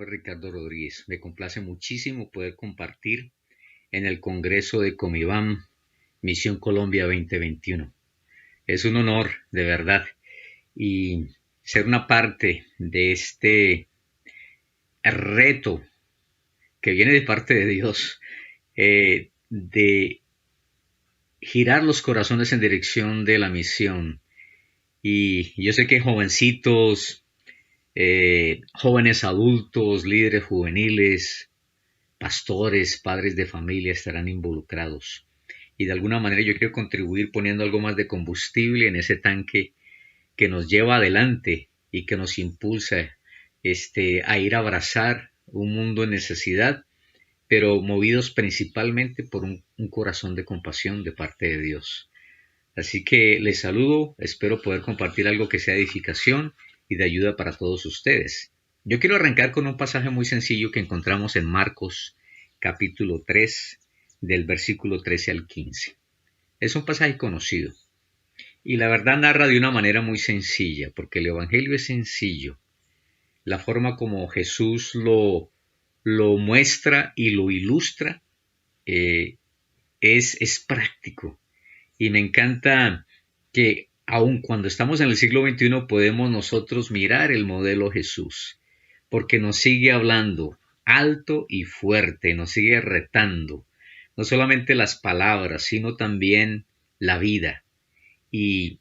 nombre es Ricardo Rodríguez. Me complace muchísimo poder compartir en el Congreso de Comiván Misión Colombia 2021. Es un honor, de verdad, y ser una parte de este reto que viene de parte de Dios, de girar los corazones en dirección de la misión. Y yo sé que jovencitos, jóvenes adultos, líderes juveniles, pastores, padres de familia estarán involucrados. Y de alguna manera yo quiero contribuir poniendo algo más de combustible en ese tanque que nos lleva adelante y que nos impulsa a ir a abrazar un mundo en necesidad, pero movidos principalmente por un corazón de compasión de parte de Dios. Así que les saludo, espero poder compartir algo que sea edificación y de ayuda para todos ustedes. Yo quiero arrancar con un pasaje muy sencillo que encontramos en Marcos capítulo 3 del versículo 13 al 15. Es un pasaje conocido y la verdad narra de una manera muy sencilla, porque el evangelio es sencillo. La forma como Jesús lo muestra y lo ilustra es práctico. Y me encanta que aun cuando estamos en el siglo XXI podemos nosotros mirar el modelo Jesús, porque nos sigue hablando alto y fuerte, nos sigue retando, no solamente las palabras, sino también la vida. Y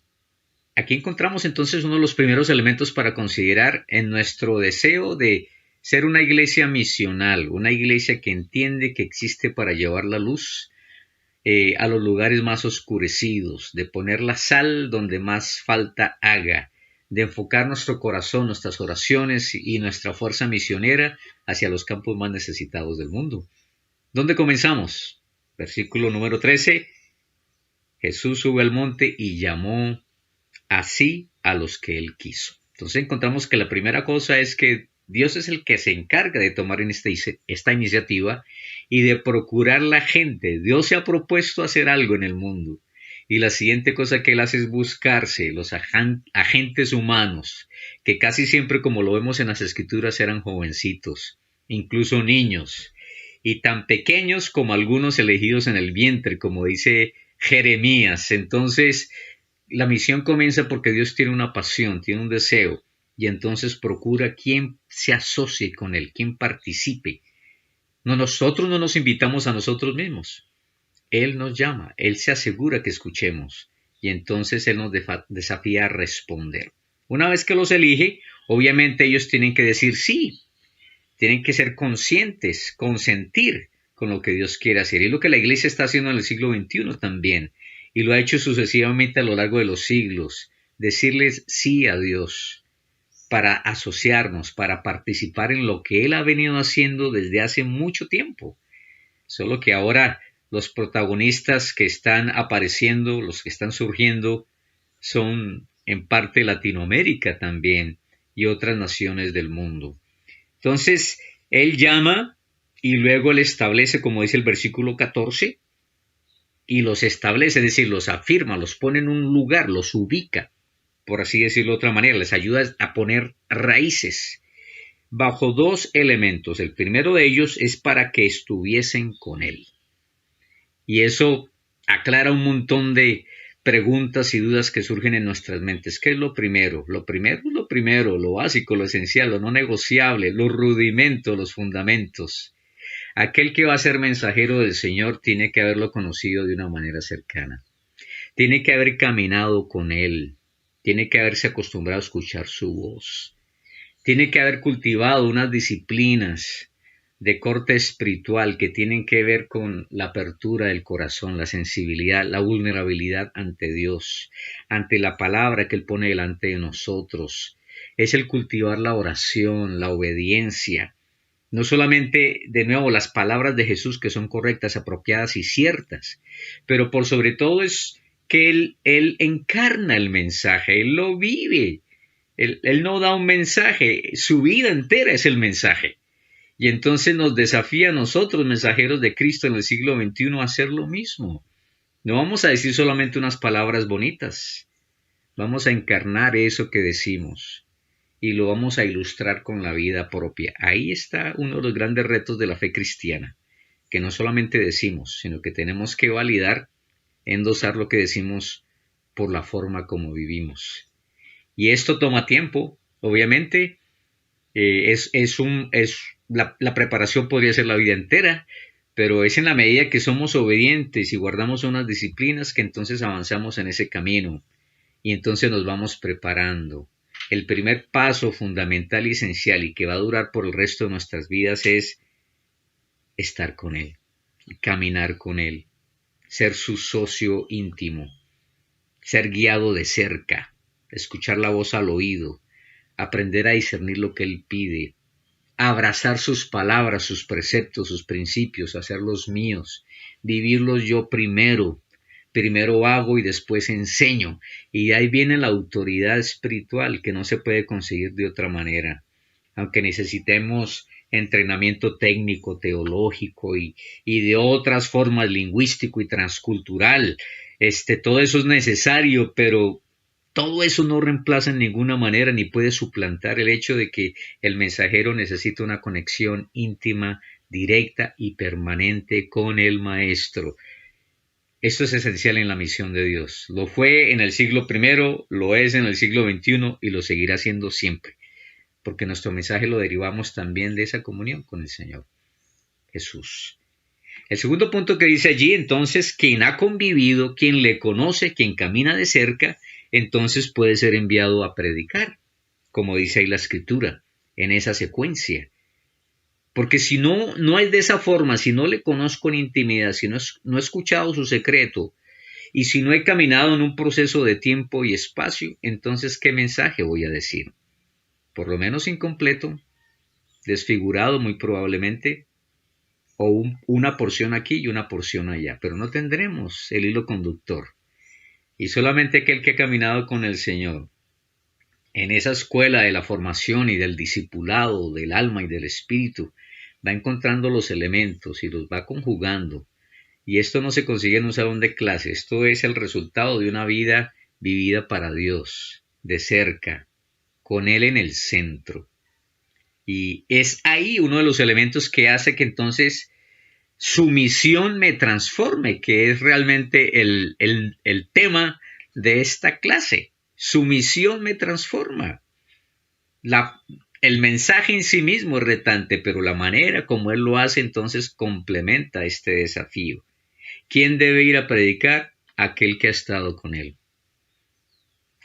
aquí encontramos entonces uno de los primeros elementos para considerar en nuestro deseo de ser una iglesia misional, una iglesia que entiende que existe para llevar la luz a los lugares más oscurecidos, de poner la sal donde más falta haga, de enfocar nuestro corazón, nuestras oraciones y nuestra fuerza misionera hacia los campos más necesitados del mundo. ¿Dónde comenzamos? Versículo número 13. Jesús sube al monte y llamó así a los que él quiso. Entonces encontramos que la primera cosa es que Dios es el que se encarga de tomar esta iniciativa y de procurar la gente. Dios se ha propuesto hacer algo en el mundo. Y la siguiente cosa que él hace es buscarse los agentes humanos, que casi siempre, como lo vemos en las escrituras, eran jovencitos, incluso niños, y tan pequeños como algunos elegidos en el vientre, como dice Jeremías. Entonces, la misión comienza porque Dios tiene una pasión, tiene un deseo, y entonces procura quien se asocie con él, quien participe. No, nosotros no nos invitamos a nosotros mismos. Él nos llama, Él se asegura que escuchemos, y entonces Él nos desafía a responder. Una vez que los elige, obviamente ellos tienen que decir sí, tienen que ser conscientes, consentir con lo que Dios quiere hacer. Y es lo que la iglesia está haciendo en el siglo XXI también, y lo ha hecho sucesivamente a lo largo de los siglos, decirles sí a Dios, para asociarnos, para participar en lo que Él ha venido haciendo desde hace mucho tiempo. Solo que ahora los protagonistas que están apareciendo, los que están surgiendo, son en parte Latinoamérica también y otras naciones del mundo. Entonces, Él llama y luego Él establece, como dice el versículo 14, y los establece, es decir, los afirma, los pone en un lugar, los ubica, por así decirlo de otra manera, les ayuda a poner raíces bajo dos elementos. El primero de ellos es para que estuviesen con Él. Y eso aclara un montón de preguntas y dudas que surgen en nuestras mentes. ¿Qué es lo primero? Lo primero es lo primero, lo básico, lo esencial, lo no negociable, los rudimentos, los fundamentos. Aquel que va a ser mensajero del Señor tiene que haberlo conocido de una manera cercana. Tiene que haber caminado con Él. Tiene que haberse acostumbrado a escuchar su voz. Tiene que haber cultivado unas disciplinas de corte espiritual que tienen que ver con la apertura del corazón, la sensibilidad, la vulnerabilidad ante Dios, ante la palabra que Él pone delante de nosotros. Es el cultivar la oración, la obediencia. No solamente, de nuevo, las palabras de Jesús que son correctas, apropiadas y ciertas, pero por sobre todo es que Él encarna el mensaje, Él lo vive. Él no da un mensaje, su vida entera es el mensaje. Y entonces nos desafía a nosotros, mensajeros de Cristo en el siglo XXI, a hacer lo mismo. No vamos a decir solamente unas palabras bonitas, vamos a encarnar eso que decimos. y lo vamos a ilustrar con la vida propia. Ahí está uno de los grandes retos de la fe cristiana, que no solamente decimos, sino que tenemos que validar, endosar lo que decimos por la forma como vivimos. Y esto toma tiempo, obviamente. La preparación podría ser la vida entera, pero es en la medida que somos obedientes y guardamos unas disciplinas que entonces avanzamos en ese camino y entonces nos vamos preparando. El primer paso fundamental y esencial y que va a durar por el resto de nuestras vidas es estar con Él, caminar con Él, ser su socio íntimo, ser guiado de cerca, escuchar la voz al oído, aprender a discernir lo que Él pide, abrazar sus palabras, sus preceptos, sus principios, hacerlos míos, vivirlos yo primero. Primero hago y después enseño. Y de ahí viene la autoridad espiritual que no se puede conseguir de otra manera. Aunque necesitemos entrenamiento técnico, teológico y de otras formas lingüístico y transcultural, todo eso es necesario, pero todo eso no reemplaza en ninguna manera ni puede suplantar el hecho de que el mensajero necesita una conexión íntima, directa y permanente con el Maestro. Esto es esencial en la misión de Dios. Lo fue en el siglo I, lo es en el siglo XXI y lo seguirá siendo siempre, porque nuestro mensaje lo derivamos también de esa comunión con el Señor Jesús. El segundo punto que dice allí, entonces, quien ha convivido, quien le conoce, quien camina de cerca, entonces puede ser enviado a predicar, como dice ahí la Escritura, en esa secuencia. Porque si no es de esa forma, si no le conozco en intimidad, si no he escuchado su secreto, y si no he caminado en un proceso de tiempo y espacio, entonces ¿qué mensaje voy a decir? Por lo menos incompleto, desfigurado muy probablemente, o una porción aquí y una porción allá, pero no tendremos el hilo conductor. Y solamente aquel que ha caminado con el Señor en esa escuela de la formación y del discipulado del alma y del espíritu va encontrando los elementos y los va conjugando. Y esto no se consigue en un salón de clase, esto es el resultado de una vida vivida para Dios, de cerca, con Él en el centro. Y es ahí uno de los elementos que hace que entonces su misión me transforme, que es realmente el tema de esta clase. Su misión me transforma. El mensaje en sí mismo es retante, pero la manera como Él lo hace entonces complementa este desafío. ¿Quién debe ir a predicar? Aquel que ha estado con Él,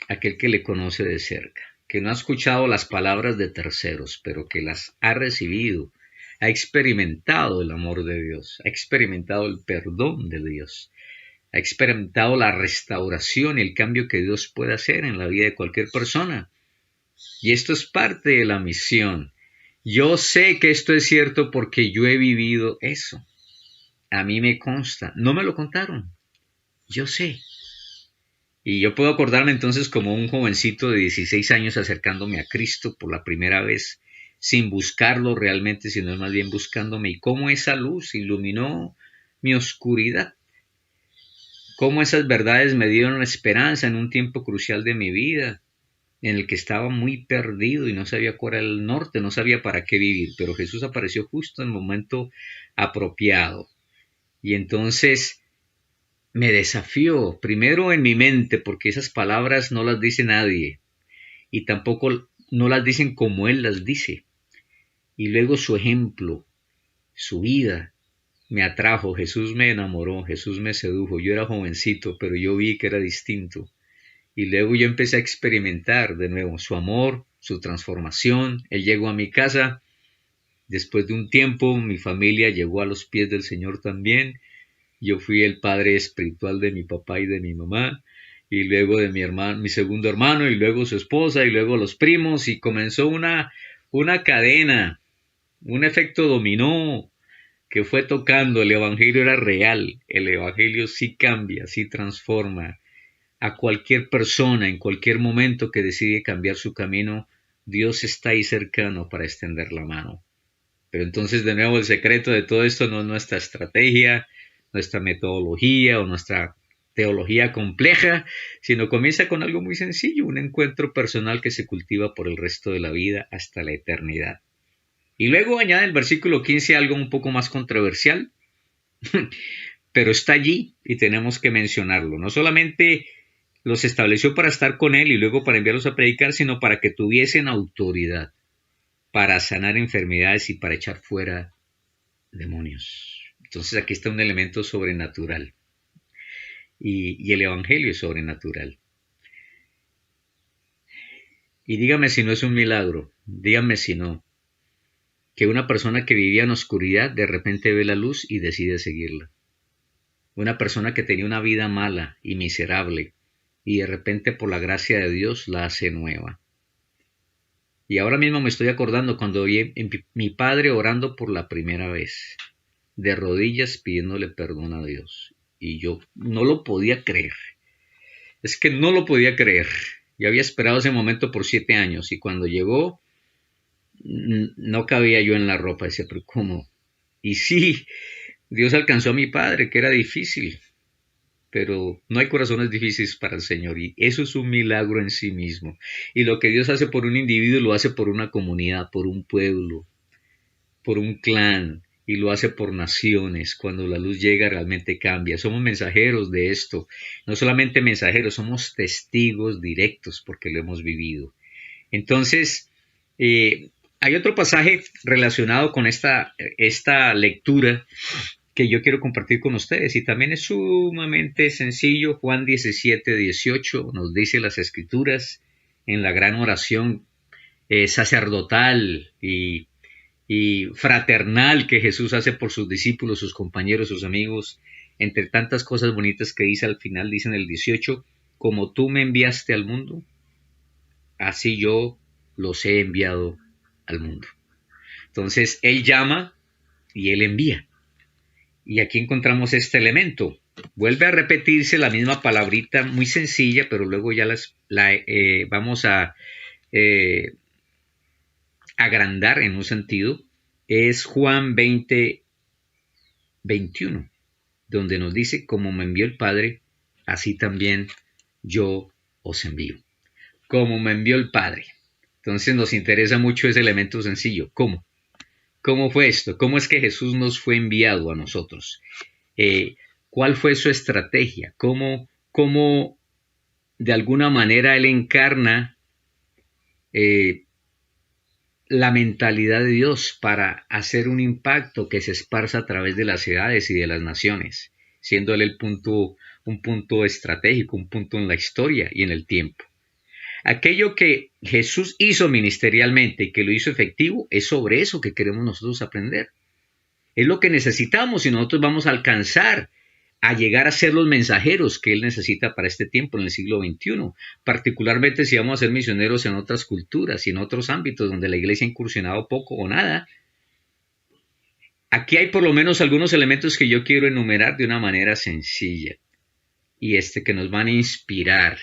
aquel que le conoce de cerca, que no ha escuchado las palabras de terceros, pero que las ha recibido, ha experimentado el amor de Dios, ha experimentado el perdón de Dios, ha experimentado la restauración y el cambio que Dios puede hacer en la vida de cualquier persona. Y esto es parte de la misión. Yo sé que esto es cierto porque yo he vivido eso. A mí me consta. No me lo contaron. Yo sé. Y yo puedo acordarme entonces como un jovencito de 16 años acercándome a Cristo por la primera vez, sin buscarlo realmente, sino más bien buscándome, y cómo esa luz iluminó mi oscuridad, cómo esas verdades me dieron esperanza en un tiempo crucial de mi vida, en el que estaba muy perdido y no sabía cuál era el norte, no sabía para qué vivir, pero Jesús apareció justo en el momento apropiado. Y entonces me desafió, primero en mi mente, porque esas palabras no las dice nadie, y tampoco no las dicen como Él las dice. Y luego su ejemplo, su vida, me atrajo, Jesús me enamoró, Jesús me sedujo. Yo era jovencito, pero yo vi que era distinto. Y luego yo empecé a experimentar de nuevo su amor, su transformación. Él llegó a mi casa. Después de un tiempo, mi familia llegó a los pies del Señor también. Yo fui el padre espiritual de mi papá y de mi mamá, y luego de mi hermano, mi segundo hermano, y luego su esposa, y luego los primos, y comenzó una cadena, un efecto dominó que fue tocando. El Evangelio era real, el Evangelio sí cambia, sí transforma a cualquier persona en cualquier momento que decide cambiar su camino. Dios está ahí cercano para extender la mano. Pero entonces de nuevo el secreto de todo esto no es nuestra estrategia, nuestra metodología o nuestra teología compleja, sino comienza con algo muy sencillo, un encuentro personal que se cultiva por el resto de la vida hasta la eternidad. Y luego añade el versículo 15 algo un poco más controversial, pero está allí y tenemos que mencionarlo. No solamente los estableció para estar con él y luego para enviarlos a predicar, sino para que tuviesen autoridad, para sanar enfermedades y para echar fuera demonios. Entonces aquí está un elemento sobrenatural. Y el Evangelio es sobrenatural. Y dígame si no es un milagro, dígame si no, que una persona que vivía en oscuridad de repente ve la luz y decide seguirla. Una persona que tenía una vida mala y miserable y de repente por la gracia de Dios la hace nueva. Y ahora mismo me estoy acordando cuando vi a mi padre orando por la primera vez, de rodillas pidiéndole perdón a Dios. Y yo no lo podía creer. Es que no lo podía creer. Yo había esperado ese momento por 7 años y cuando llegó no cabía yo en la ropa. Decía, pero ¿cómo? Y sí, Dios alcanzó a mi padre, que era difícil, pero no hay corazones difíciles para el Señor y eso es un milagro en sí mismo. Y lo que Dios hace por un individuo lo hace por una comunidad, por un pueblo, por un clan y lo hace por naciones. Cuando la luz llega realmente cambia. Somos mensajeros de esto, no solamente mensajeros, somos testigos directos porque lo hemos vivido. Entonces, hay otro pasaje relacionado con esta lectura que yo quiero compartir con ustedes y también es sumamente sencillo. Juan 17:18 nos dice las Escrituras en la gran oración sacerdotal y fraternal que Jesús hace por sus discípulos, sus compañeros, sus amigos, entre tantas cosas bonitas que dice al final, dice en el 18, como tú me enviaste al mundo, así yo los he enviado al mundo. Entonces, Él llama y Él envía. Y aquí encontramos este elemento. Vuelve a repetirse la misma palabrita muy sencilla, pero luego ya vamos a agrandar en un sentido. Es Juan 20:21, donde nos dice, como me envió el Padre, así también yo os envío. Como me envió el Padre. Entonces nos interesa mucho ese elemento sencillo. ¿Cómo? ¿Cómo fue esto? ¿Cómo es que Jesús nos fue enviado a nosotros? ¿Cuál fue su estrategia? ¿Cómo de alguna manera Él encarna la mentalidad de Dios para hacer un impacto que se esparza a través de las ciudades y de las naciones, siendo Él un punto estratégico, un punto en la historia y en el tiempo? Aquello que Jesús hizo ministerialmente y que lo hizo efectivo, es sobre eso que queremos nosotros aprender. Es lo que necesitamos y nosotros vamos a alcanzar a llegar a ser los mensajeros que Él necesita para este tiempo en el siglo XXI, particularmente si vamos a ser misioneros en otras culturas y en otros ámbitos donde la iglesia ha incursionado poco o nada. Aquí hay por lo menos algunos elementos que yo quiero enumerar de una manera sencilla y que nos van a inspirar.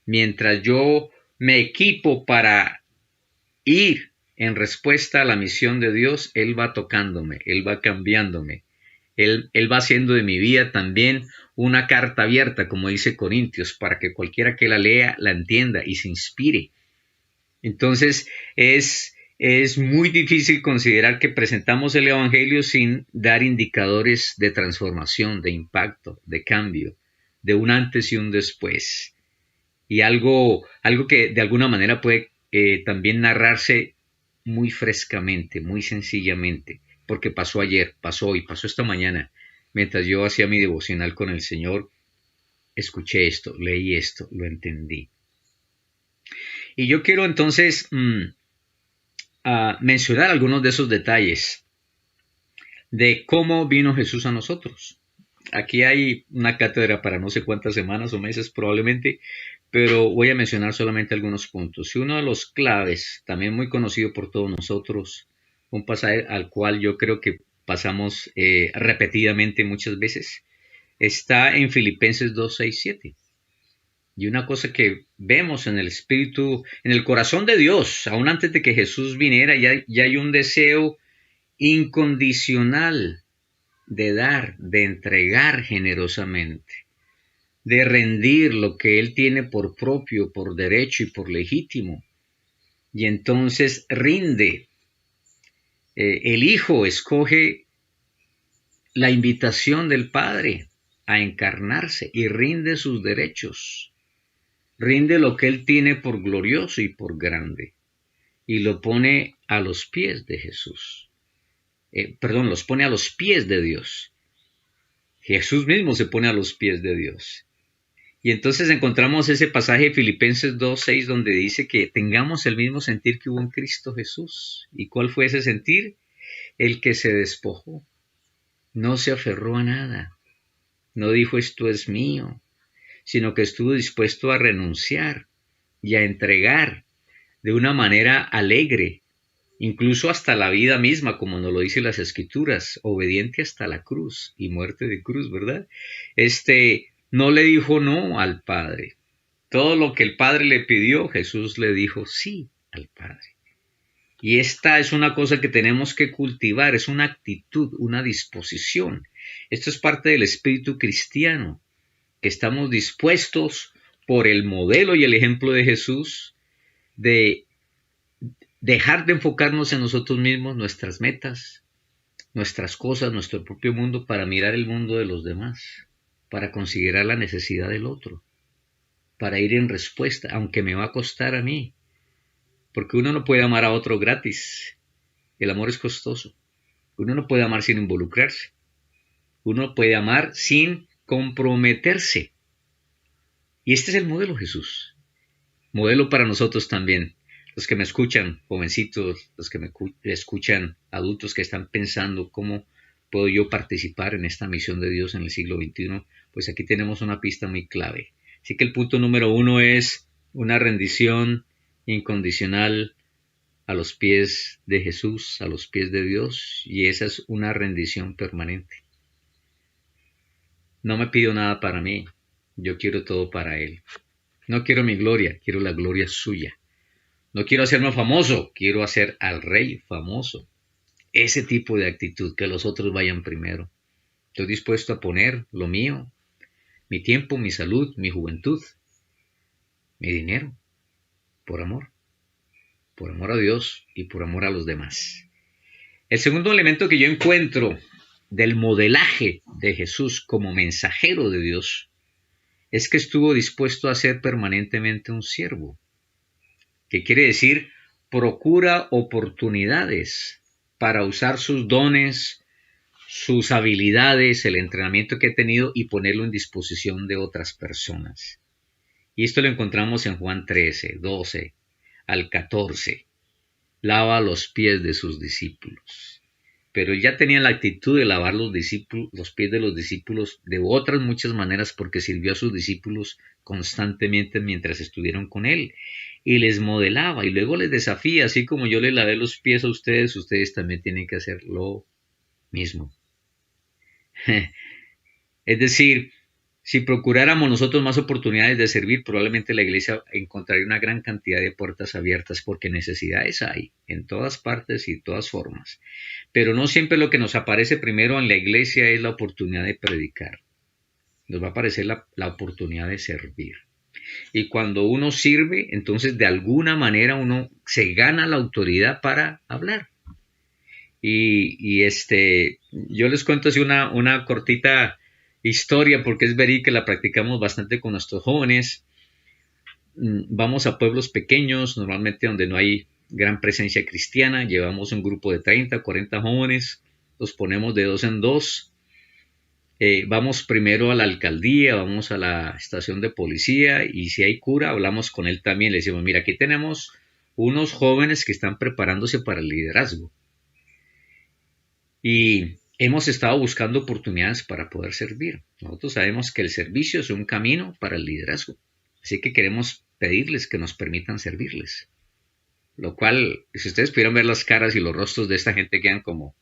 Mientras yo me equipo para ir en respuesta a la misión de Dios, Él va tocándome, Él va cambiándome. Él va haciendo de mi vida también una carta abierta, como dice Corintios, para que cualquiera que la lea la entienda y se inspire. Entonces es muy difícil considerar que presentamos el Evangelio sin dar indicadores de transformación, de impacto, de cambio, de un antes y un después. Y algo que de alguna manera puede también narrarse muy frescamente, muy sencillamente, porque pasó ayer, pasó hoy, pasó esta mañana. Mientras yo hacía mi devocional con el Señor, escuché esto, leí esto, lo entendí. Y yo quiero entonces mencionar algunos de esos detalles de cómo vino Jesús a nosotros. Aquí hay una cátedra para no sé cuántas semanas o meses probablemente, pero voy a mencionar solamente algunos puntos. Y uno de los claves, también muy conocido por todos nosotros, un pasaje al cual yo creo que pasamos repetidamente muchas veces, está en Filipenses 2:6-7. Y una cosa que vemos en el espíritu, en el corazón de Dios, aún antes de que Jesús viniera, ya hay un deseo incondicional de dar, de entregar generosamente. de rendir lo que él tiene por propio, por derecho y por legítimo. Y entonces rinde. El Hijo escoge la invitación del Padre a encarnarse y rinde sus derechos. Rinde lo que él tiene por glorioso y por grande. Y lo pone a los pies de Jesús. Los pone a los pies de Dios. Jesús mismo se pone a los pies de Dios. Y entonces encontramos ese pasaje de Filipenses 2:6 donde dice que tengamos el mismo sentir que hubo en Cristo Jesús. ¿Y cuál fue ese sentir? El que se despojó. No se aferró a nada. No dijo esto es mío, sino que estuvo dispuesto a renunciar y a entregar de una manera alegre, incluso hasta la vida misma, como nos lo dicen las Escrituras, obediente hasta la cruz y muerte de cruz, ¿verdad? No le dijo no al Padre. Todo lo que el Padre le pidió, Jesús le dijo sí al Padre. Y esta es una cosa que tenemos que cultivar, es una actitud, una disposición. Esto es parte del espíritu cristiano, que estamos dispuestos por el modelo y el ejemplo de Jesús de dejar de enfocarnos en nosotros mismos, nuestras metas, nuestras cosas, nuestro propio mundo, para mirar el mundo de los demás, para considerar la necesidad del otro, para ir en respuesta, aunque me va a costar a mí, porque uno no puede amar a otro gratis. El amor es costoso. Uno no puede amar sin involucrarse. Uno puede amar sin comprometerse. Y este es el modelo Jesús. Modelo para nosotros también. Los que me escuchan, jovencitos, los que me escuchan, adultos que están pensando cómo puedo yo participar en esta misión de Dios en el siglo XXI, pues aquí tenemos una pista muy clave. Así que el punto número 1 es una rendición incondicional a los pies de Jesús, a los pies de Dios, y esa es una rendición permanente. No me pido nada para mí, yo quiero todo para Él. No quiero mi gloria, quiero la gloria suya. No quiero hacerme famoso, quiero hacer al Rey famoso. Ese tipo de actitud, que los otros vayan primero. Estoy dispuesto a poner lo mío, mi tiempo, mi salud, mi juventud, mi dinero, por amor a Dios y por amor a los demás. El segundo elemento que yo encuentro del modelaje de Jesús como mensajero de Dios es que estuvo dispuesto a ser permanentemente un siervo, que quiere decir procura oportunidades para usar sus dones, sus habilidades, el entrenamiento que ha tenido y ponerlo en disposición de otras personas. Y esto lo encontramos en Juan 13, 12 al 14. Lava los pies de sus discípulos. Pero ya tenía la actitud de lavar los pies de los discípulos de otras muchas maneras, porque sirvió a sus discípulos constantemente mientras estuvieron con él. Y les modelaba y luego les desafía, así como yo les lavé los pies a ustedes, ustedes también tienen que hacer lo mismo. Es decir, si procuráramos nosotros más oportunidades de servir, probablemente la iglesia encontraría una gran cantidad de puertas abiertas, porque necesidades hay en todas partes y todas formas. Pero no siempre lo que nos aparece primero en la iglesia es la oportunidad de predicar. Nos va a aparecer la oportunidad de servir. Y cuando uno sirve, entonces de alguna manera uno se gana la autoridad para hablar. Yo les cuento así una cortita historia, porque es verídica, que la practicamos bastante con nuestros jóvenes. Vamos a pueblos pequeños, normalmente donde no hay gran presencia cristiana, llevamos un grupo de 30, 40 jóvenes, los ponemos de 2 en 2, vamos primero a la alcaldía, vamos a la estación de policía, y si hay cura, hablamos con él también, le decimos, mira, aquí tenemos unos jóvenes que están preparándose para el liderazgo, y hemos estado buscando oportunidades para poder servir. Nosotros sabemos que el servicio es un camino para el liderazgo, así que queremos pedirles que nos permitan servirles. Lo cual, si ustedes pudieran ver las caras y los rostros de esta gente, quedan como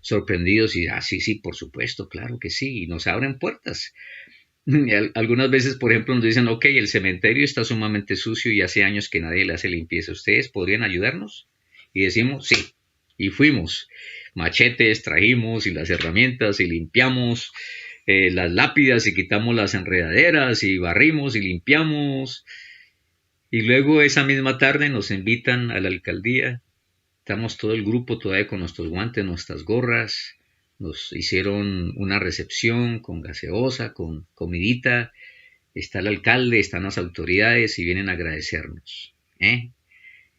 sorprendidos y, sí, por supuesto, claro que sí, y nos abren puertas. Algunas veces, por ejemplo, nos dicen, ok, el cementerio está sumamente sucio y hace años que nadie le hace limpieza, ¿ustedes podrían ayudarnos? Y decimos, sí, y fuimos. Machetes trajimos y las herramientas y limpiamos las lápidas y quitamos las enredaderas y barrimos y limpiamos. Y luego esa misma tarde nos invitan a la alcaldía. Estamos todo el grupo todavía con nuestros guantes, nuestras gorras. Nos hicieron una recepción con gaseosa, con comidita. Está el alcalde, están las autoridades y vienen a agradecernos.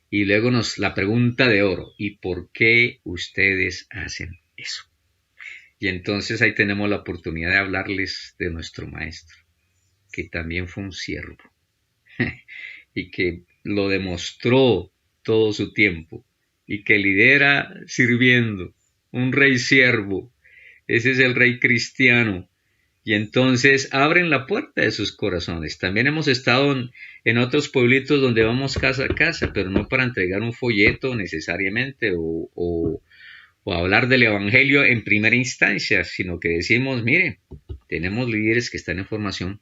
Y luego la pregunta de oro, ¿y por qué ustedes hacen eso? Y entonces ahí tenemos la oportunidad de hablarles de nuestro maestro, que también fue un siervo y que lo demostró todo su tiempo y que lidera sirviendo, un rey siervo. Ese es el rey cristiano. Y entonces abren la puerta de sus corazones. También hemos estado en otros pueblitos donde vamos casa a casa, pero no para entregar un folleto necesariamente o hablar del evangelio en primera instancia, sino que decimos, mire, tenemos líderes que están en formación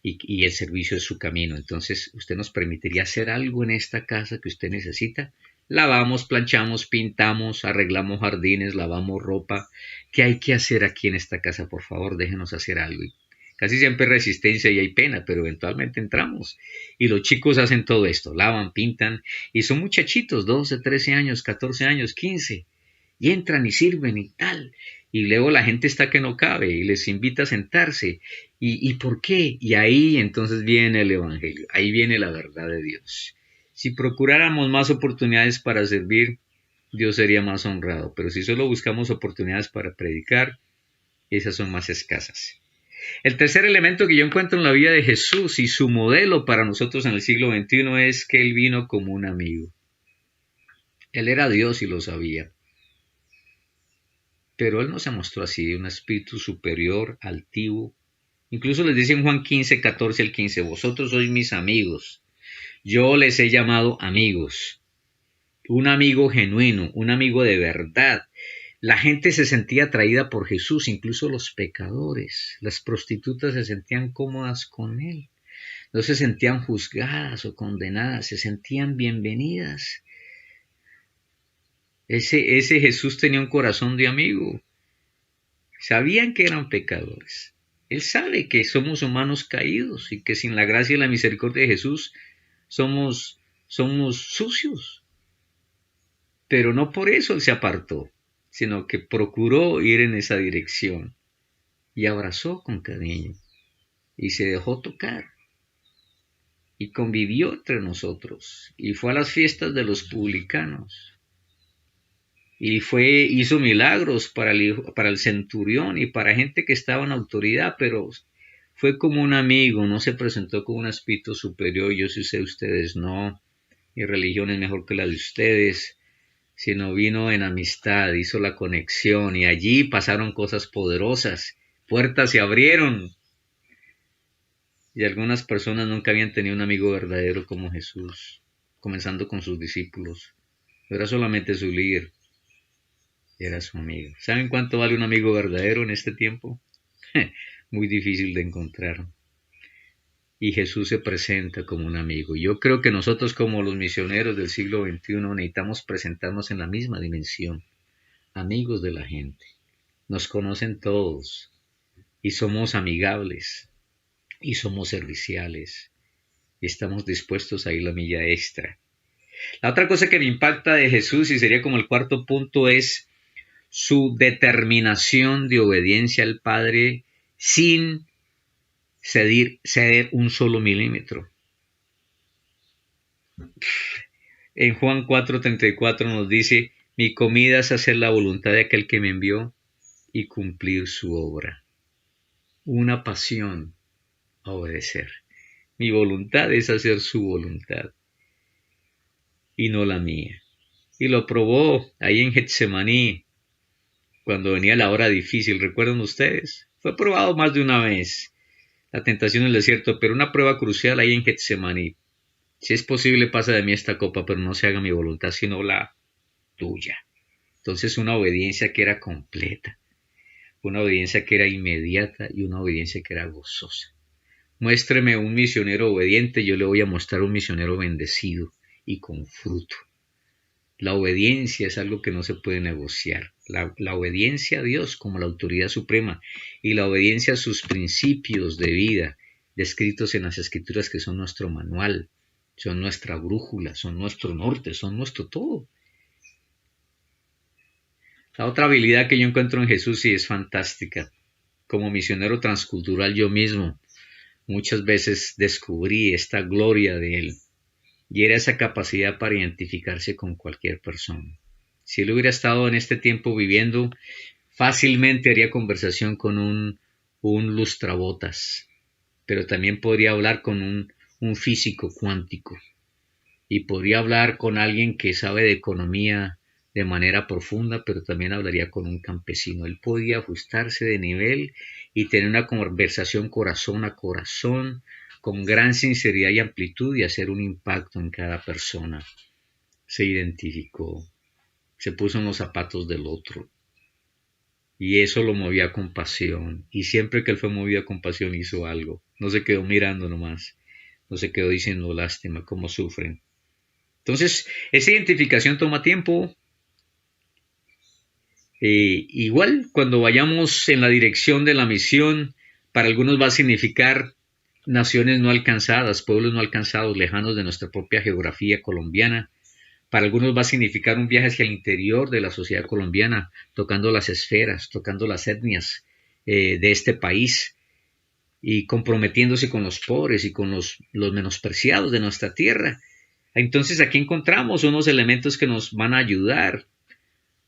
y el servicio es su camino. Entonces, ¿usted nos permitiría hacer algo en esta casa que usted necesita? Lavamos, planchamos, pintamos, arreglamos jardines, lavamos ropa. ¿Qué hay que hacer aquí en esta casa? Por favor, déjenos hacer algo. Y casi siempre hay resistencia y hay pena, pero eventualmente entramos. Y los chicos hacen todo esto, lavan, pintan, y son muchachitos, 12, 13 años, 14 años, 15, y entran y sirven y tal. Y luego la gente está que no cabe y les invita a sentarse. ¿Y por qué? Y ahí entonces viene el Evangelio, ahí viene la verdad de Dios. Si procuráramos más oportunidades para servir, Dios sería más honrado. Pero si solo buscamos oportunidades para predicar, esas son más escasas. El tercer elemento que yo encuentro en la vida de Jesús y su modelo para nosotros en el siglo XXI es que Él vino como un amigo. Él era Dios y lo sabía. Pero Él no se mostró así, un espíritu superior, altivo. Incluso les dice en Juan 15, 14 al 15, vosotros sois mis amigos. Yo les he llamado amigos. Un amigo genuino, un amigo de verdad. La gente se sentía atraída por Jesús, incluso los pecadores. Las prostitutas se sentían cómodas con Él. No se sentían juzgadas o condenadas, se sentían bienvenidas. Ese Jesús tenía un corazón de amigo. Sabían que eran pecadores. Él sabe que somos humanos caídos y que sin la gracia y la misericordia de Jesús somos sucios. Pero no por eso Él se apartó, sino que procuró ir en esa dirección y abrazó con cariño y se dejó tocar y convivió entre nosotros y fue a las fiestas de los publicanos. Y hizo milagros para el centurión y para gente que estaba en autoridad, pero fue como un amigo, no se presentó como un espíritu superior, yo sí sé, ustedes no, mi religión es mejor que la de ustedes, sino vino en amistad, hizo la conexión y allí pasaron cosas poderosas, puertas se abrieron. Y algunas personas nunca habían tenido un amigo verdadero como Jesús, comenzando con sus discípulos, era solamente su líder. Era su amigo. ¿Saben cuánto vale un amigo verdadero en este tiempo? Muy difícil de encontrar. Y Jesús se presenta como un amigo. Yo creo que nosotros como los misioneros del siglo XXI necesitamos presentarnos en la misma dimensión. Amigos de la gente. Nos conocen todos. Y somos amigables. Y somos serviciales. Y estamos dispuestos a ir la milla extra. La otra cosa que me impacta de Jesús, y sería como el cuarto punto, es su determinación de obediencia al Padre sin ceder un solo milímetro. En Juan 4:34 nos dice, mi comida es hacer la voluntad de aquel que me envió y cumplir su obra. Una pasión a obedecer. Mi voluntad es hacer su voluntad y no la mía. Y lo probó ahí en Getsemaní, cuando venía la hora difícil, ¿recuerdan ustedes? Fue probado más de una vez, la tentación en el desierto, pero una prueba crucial ahí en Getsemaní. Si es posible, pasa de mí esta copa, pero no se haga mi voluntad, sino la tuya. Entonces una obediencia que era completa, una obediencia que era inmediata y una obediencia que era gozosa. Muéstreme un misionero obediente, yo le voy a mostrar un misionero bendecido y con fruto. La obediencia es algo que no se puede negociar. La obediencia a Dios como la autoridad suprema y la obediencia a sus principios de vida descritos en las Escrituras, que son nuestro manual, son nuestra brújula, son nuestro norte, son nuestro todo. La otra habilidad que yo encuentro en Jesús y es fantástica. Como misionero transcultural yo mismo muchas veces descubrí esta gloria de Él, y era esa capacidad para identificarse con cualquier persona. Si Él hubiera estado en este tiempo viviendo, fácilmente haría conversación con un lustrabotas, pero también podría hablar con un físico cuántico, y podría hablar con alguien que sabe de economía de manera profunda, pero también hablaría con un campesino. Él podía ajustarse de nivel y tener una conversación corazón a corazón, con gran sinceridad y amplitud, y hacer un impacto en cada persona. Se identificó, se puso en los zapatos del otro, y eso lo movía a compasión. Y siempre que él fue movido a compasión hizo algo. No se quedó mirando nomás, no se quedó diciendo lástima, cómo sufren. Entonces, esa identificación toma tiempo. Igual, cuando vayamos en la dirección de la misión, para algunos va a significar naciones no alcanzadas, pueblos no alcanzados, lejanos de nuestra propia geografía colombiana. Para algunos va a significar un viaje hacia el interior de la sociedad colombiana, tocando las esferas, tocando las etnias de este país, y comprometiéndose con los pobres y con los menospreciados de nuestra tierra. Entonces aquí encontramos unos elementos que nos van a ayudar.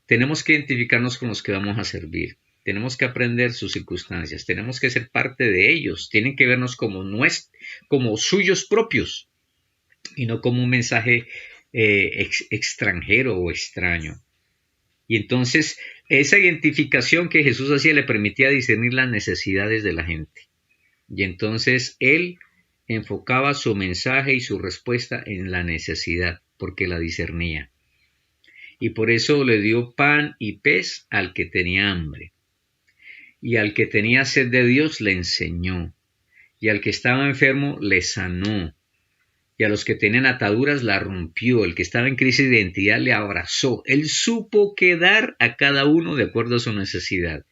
Tenemos que identificarnos con los que vamos a servir. Tenemos que aprender sus circunstancias. Tenemos que ser parte de ellos. Tienen que vernos como suyos propios y no como un mensaje extranjero o extraño. Y entonces esa identificación que Jesús hacía le permitía discernir las necesidades de la gente. Y entonces él enfocaba su mensaje y su respuesta en la necesidad, porque la discernía. Y por eso le dio pan y pez al que tenía hambre. Y al que tenía sed de Dios le enseñó. Y al que estaba enfermo le sanó. Y a los que tenían ataduras la rompió. El que estaba en crisis de identidad le abrazó. Él supo qué dar a cada uno de acuerdo a su necesidad.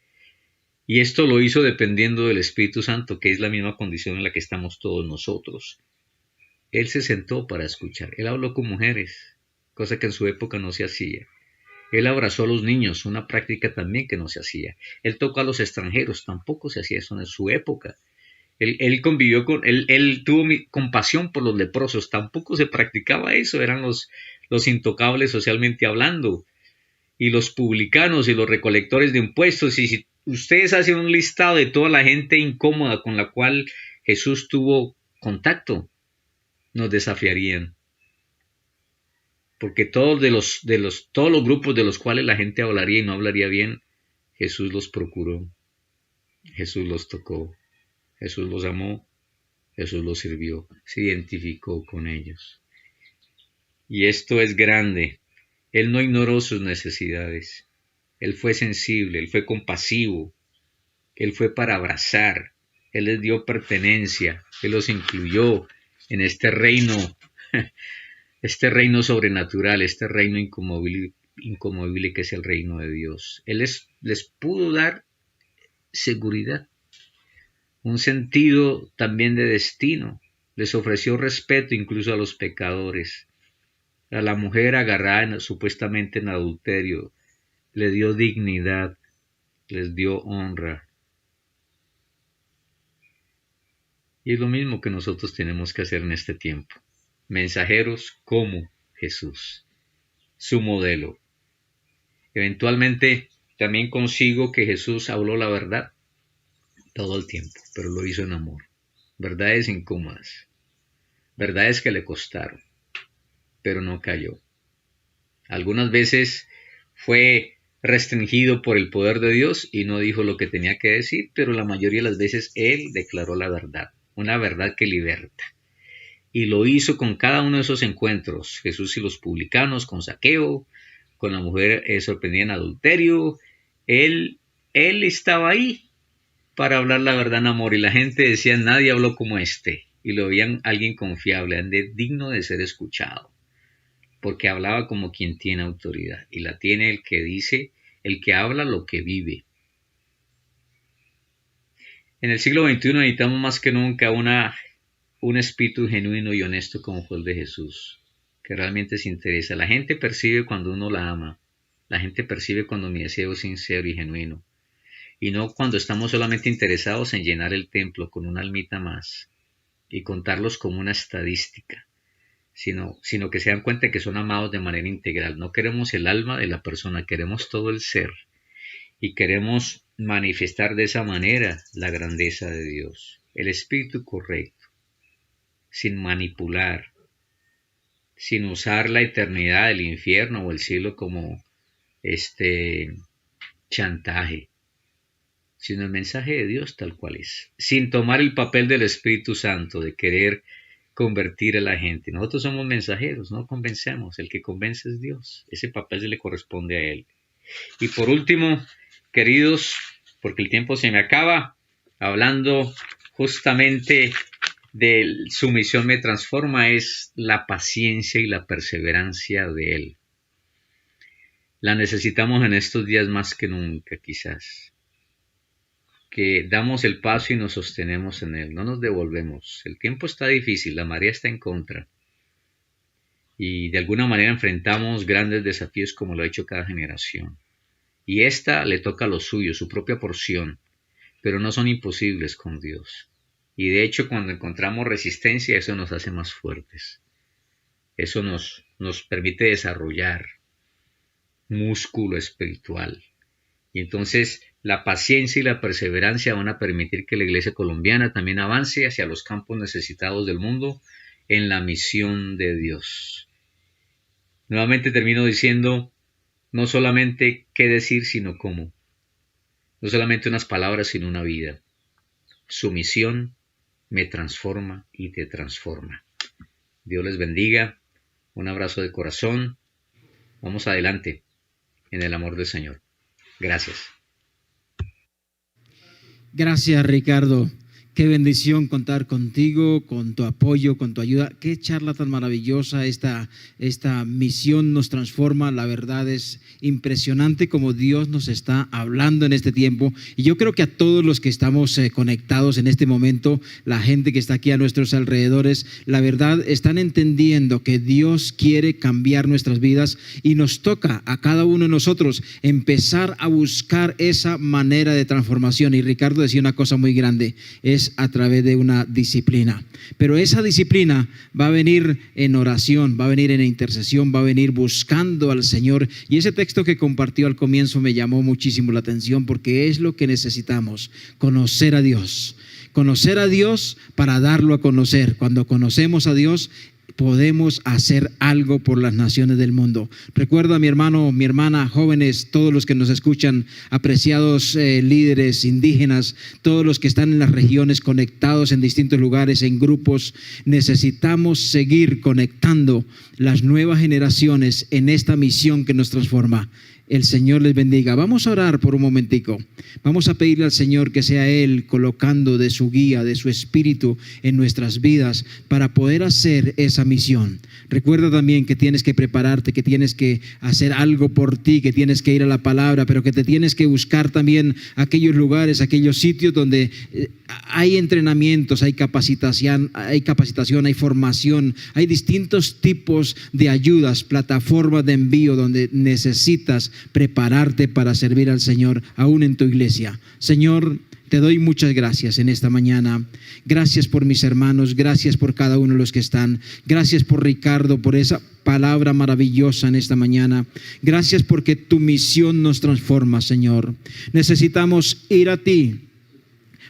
Y esto lo hizo dependiendo del Espíritu Santo, que es la misma condición en la que estamos todos nosotros. Él se sentó para escuchar. Él habló con mujeres, cosa que en su época no se hacía. Él abrazó a los niños, una práctica también que no se hacía. Él tocó a los extranjeros, tampoco se hacía eso en su época. Él convivió él tuvo compasión por los leprosos, tampoco se practicaba eso, eran los intocables socialmente hablando, y los publicanos y los recolectores de impuestos. Y si ustedes hacen un listado de toda la gente incómoda con la cual Jesús tuvo contacto, nos desafiarían. Porque todos los grupos de los cuales la gente hablaría y no hablaría bien, Jesús los procuró, Jesús los tocó, Jesús los amó, Jesús los sirvió, se identificó con ellos. Y esto es grande. Él no ignoró sus necesidades. Él fue sensible, él fue compasivo, él fue para abrazar, él les dio pertenencia, él los incluyó en este reino sobrenatural, este reino inconmovible que es el reino de Dios. Él les pudo dar seguridad, un sentido también de destino. Les ofreció respeto incluso a los pecadores. A la mujer agarrada supuestamente en adulterio, le dio dignidad, les dio honra. Y es lo mismo que nosotros tenemos que hacer en este tiempo. Mensajeros como Jesús, su modelo. Eventualmente también consigo que Jesús habló la verdad todo el tiempo, pero lo hizo en amor. Verdades incómodas, verdades que le costaron, pero no cayó. Algunas veces fue restringido por el poder de Dios y no dijo lo que tenía que decir, pero la mayoría de las veces él declaró la verdad, una verdad que liberta. Y lo hizo con cada uno de esos encuentros. Jesús y los publicanos, con Zaqueo, con la mujer sorprendida en adulterio. Él estaba ahí para hablar la verdad en amor. Y la gente decía, nadie habló como este. Y lo veían alguien confiable, digno de ser escuchado. porque hablaba como quien tiene autoridad, y la tiene el que dice, el que habla lo que vive. En el siglo XXI necesitamos más que nunca un espíritu genuino y honesto como fue el de Jesús, que realmente se interesa. La gente percibe cuando uno la ama, la gente percibe cuando mi deseo es sincero y genuino, y no cuando estamos solamente interesados en llenar el templo con una almita más y contarlos como una estadística, sino que se dan cuenta que son amados de manera integral. No queremos el alma de la persona, queremos todo el ser, y queremos manifestar de esa manera la grandeza de Dios, el espíritu correcto, sin manipular, sin usar la eternidad del infierno o el cielo como chantaje, sino el mensaje de Dios tal cual es, sin tomar el papel del Espíritu Santo de querer convertir a la gente. Nosotros somos mensajeros, no convencemos, el que convence es Dios, ese papel se le corresponde a Él. Y por último, queridos, porque el tiempo se me acaba, hablando justamente de su misión me transforma, es la paciencia y la perseverancia de Él. La necesitamos en estos días más que nunca, quizás, que damos el paso y nos sostenemos en Él, no nos devolvemos. El tiempo está difícil, la marea está en contra, y de alguna manera enfrentamos grandes desafíos como lo ha hecho cada generación. Y esta le toca lo suyo, su propia porción, pero no son imposibles con Dios. Y de hecho, cuando encontramos resistencia, eso nos hace más fuertes. Eso nos permite desarrollar músculo espiritual. Y entonces la paciencia y la perseverancia van a permitir que la iglesia colombiana también avance hacia los campos necesitados del mundo en la misión de Dios. Nuevamente termino diciendo, no solamente qué decir, sino cómo. No solamente unas palabras, sino una vida. Su misión me transforma y te transforma. Dios les bendiga. Un abrazo de corazón. Vamos adelante en el amor del Señor. Gracias. Gracias, Ricardo. Qué bendición contar contigo, con tu apoyo, con tu ayuda. Qué charla tan maravillosa. Esta misión nos transforma. La verdad es impresionante como Dios nos está hablando en este tiempo. Y yo creo que a todos los que estamos conectados en este momento, la gente que está aquí a nuestros alrededores, la verdad están entendiendo que Dios quiere cambiar nuestras vidas y nos toca a cada uno de nosotros empezar a buscar esa manera de transformación. Y Ricardo decía una cosa muy grande, es a través de una disciplina. Pero esa disciplina va a venir en oración, va a venir en intercesión, va a venir buscando al Señor. Y ese texto que compartió al comienzo me llamó muchísimo la atención porque es lo que necesitamos, conocer a Dios. Conocer a Dios para darlo a conocer. Cuando conocemos a Dios, podemos hacer algo por las naciones del mundo. Recuerda, mi hermano, mi hermana, jóvenes, todos los que nos escuchan, apreciados líderes indígenas, todos los que están en las regiones conectados en distintos lugares, en grupos, necesitamos seguir conectando las nuevas generaciones en esta misión que nos transforma. El Señor les bendiga. Vamos a orar por un momentico. Vamos a pedirle al Señor que sea Él colocando de su guía, de su espíritu en nuestras vidas para poder hacer esa misión. Recuerda también que tienes que prepararte, que tienes que hacer algo por ti, que tienes que ir a la palabra, pero que te tienes que buscar también aquellos lugares, aquellos sitios donde hay entrenamientos, hay capacitación, hay formación, hay distintos tipos de ayudas, plataformas de envío donde necesitas prepararte para servir al Señor, aún en tu iglesia. Señor, te doy muchas gracias en esta mañana. Gracias por mis hermanos, gracias por cada uno de los que están. Gracias por Ricardo, por esa palabra maravillosa en esta mañana. Gracias porque tu misión nos transforma, Señor. Necesitamos ir a ti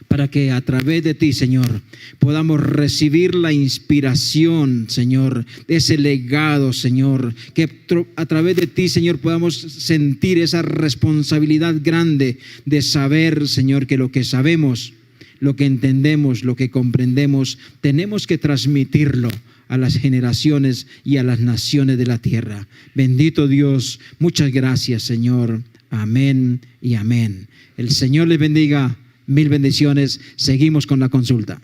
para que a través de ti, Señor, podamos recibir la inspiración, Señor, de ese legado, Señor, que a través de ti, Señor, podamos sentir esa responsabilidad grande de saber, Señor, que lo que sabemos, lo que entendemos, lo que comprendemos, tenemos que transmitirlo a las generaciones y a las naciones de la tierra. Bendito Dios, muchas gracias, Señor. Amén y amén. El Señor les bendiga. Mil bendiciones. Seguimos con la consulta.